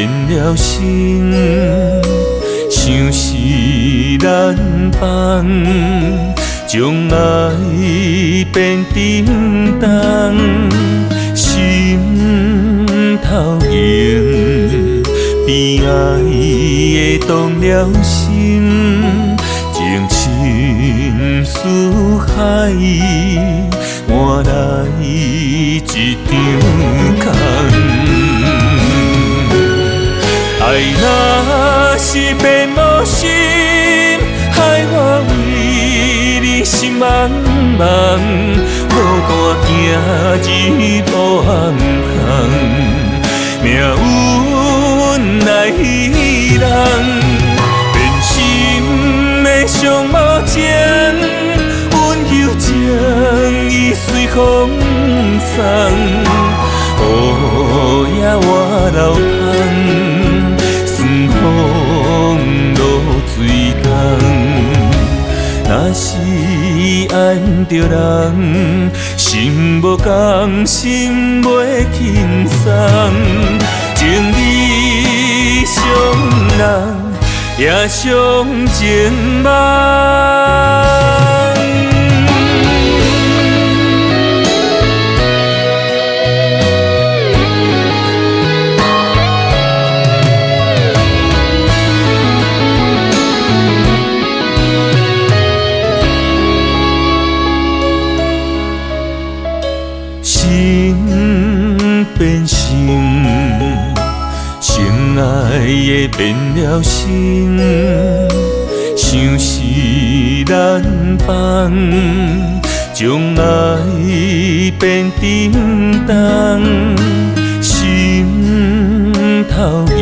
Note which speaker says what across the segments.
Speaker 1: 变了心，像是咱放，将爱变沉重，心头凝，悲哀的动了心，情深似海，换来一场空。爱若是变无心，害我为你心茫茫，孤单行日无航航，命运来戏人，变心的伤无情，温柔将伊随风送，雨也我流淌。风落水重，若是爱着人，心无共，心袂轻松，情义伤人，也伤情梦。心变心，心爱的变了心，像是咱放，将爱变沉重，心头凝，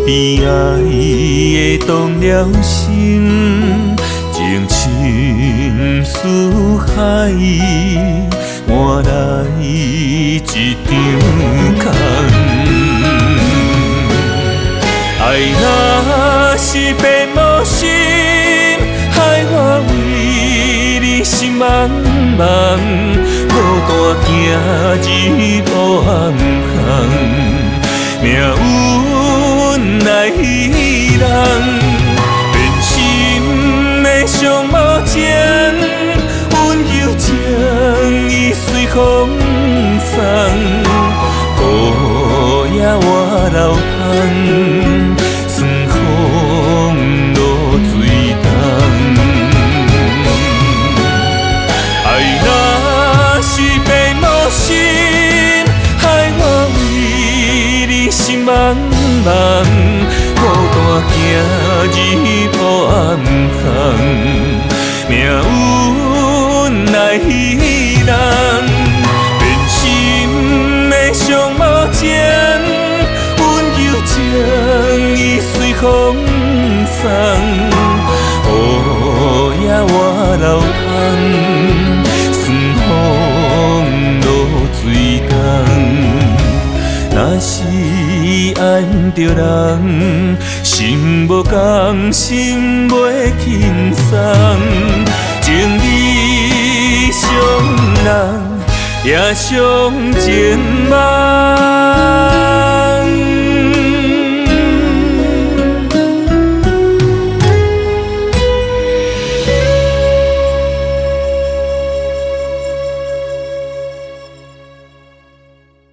Speaker 1: 悲哀的动了心，情深似海，换来一场空。爱若是变无心，害我为你心茫茫，孤单行日无航航，命运来戏人，变心的伤无情，温柔将伊随风送，雨也我流淌，酸风落水重。爱若是变无心，害我为你心茫茫，孤单行日无暗航，命运来戏人，变心的伤无情，温柔将伊随风送，雨也我流淌，酸风落水重。若是爱着人，心无共，心袂轻松，情义伤人，也伤情梦。